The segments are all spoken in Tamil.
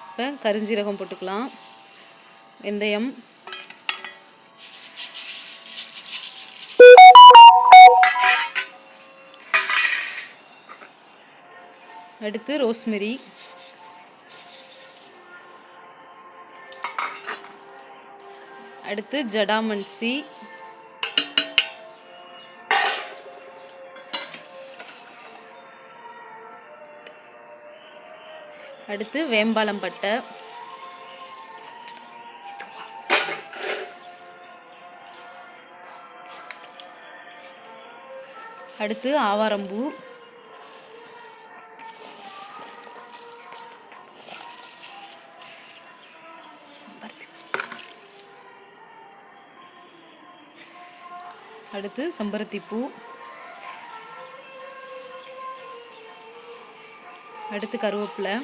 இப்போ கரிஞ்சீரகம் போட்டுக்கலாம், வெந்தயம், அடுத்து ரோஸ்மெரி, அடுத்து ஜடாமன்சி, அடுத்து வேம்பாலம் பட்டை, அடுத்து ஆவாரம்பூ, அடுத்து செம்பருத்திப்பூ, அடுத்து கருவேப்பிலை,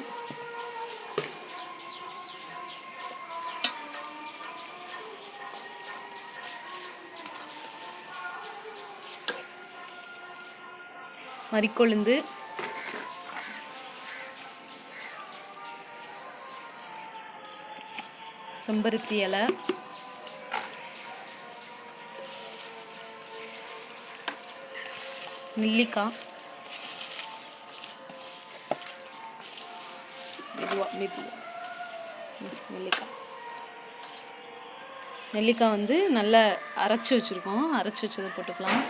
மரிக்கொழுந்து, செம்பருத்தி இலை, நெல்லிக்காய், நெல்லிக்காய் வந்து நல்லா அரைச்சி வச்சுருக்கோம், அரைச்சி வச்சதை போட்டுக்கலாம்.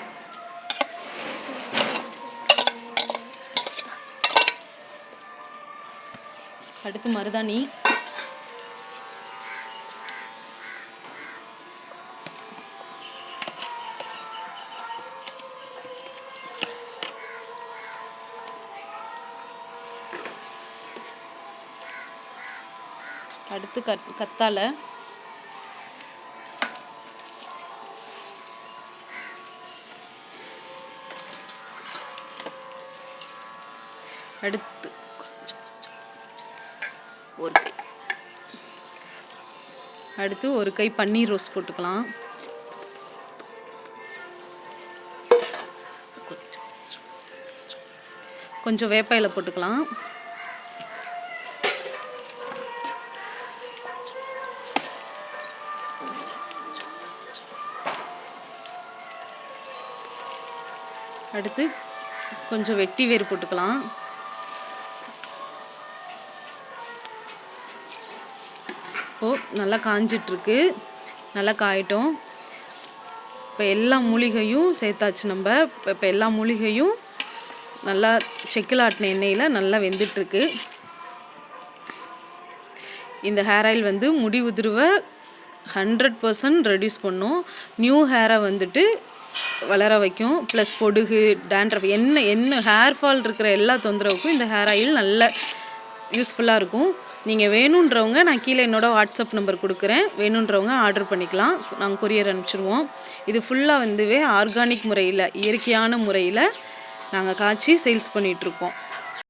அடுத்து மருதாணி, அடுத்து கத்தாழை, அடுத்து ஒரு கை பன்னீர் ரோஸ் போட்டுக்கலாம். கொஞ்சம் வேப்ப இலை போட்டுக்கலாம். அடுத்து கொஞ்சம் வெட்டி வேர் போட்டுக்கலாம். இப்போது நல்லா காஞ்சிட்ருக்கு, நல்லா காயட்டும். இப்போ எல்லா மூலிகையும் சேர்த்தாச்சு நம்ம. இப்போ எல்லா மூலிகையும் நல்லா செக்கில் ஆட்டின எண்ணெயில் நல்லா வெந்துட்டுருக்கு. இந்த ஹேர் ஆயில் வந்து முடி உதிர்வை 100% ரெடியூஸ் பண்ணும். நியூ ஹேரை வந்துட்டு வளர வைக்கும். ப்ளஸ் பொடுகு, டேண்ட்ரஃப், என்ன ஹேர் ஃபால் இருக்கிற எல்லா தொந்தரவுக்கும் இந்த ஹேர் ஆயில் நல்ல யூஸ்ஃபுல்லாக இருக்கும். நீங்கள் வேணுன்றவங்க நான் கீழே என்னோடய வாட்ஸ்அப் நம்பர் கொடுக்குறேன், வேணுன்றவங்க ஆர்டர் பண்ணிக்கலாம், நாங்கள் கொரியர் அனுப்பிச்சிடுவோம். இது ஃபுல்லாக வந்துவே ஆர்கானிக் முறையில், இயற்கையான முறையில் நாங்கள் காய்ச்சி சேல்ஸ் பண்ணிகிட்ருக்கோம்.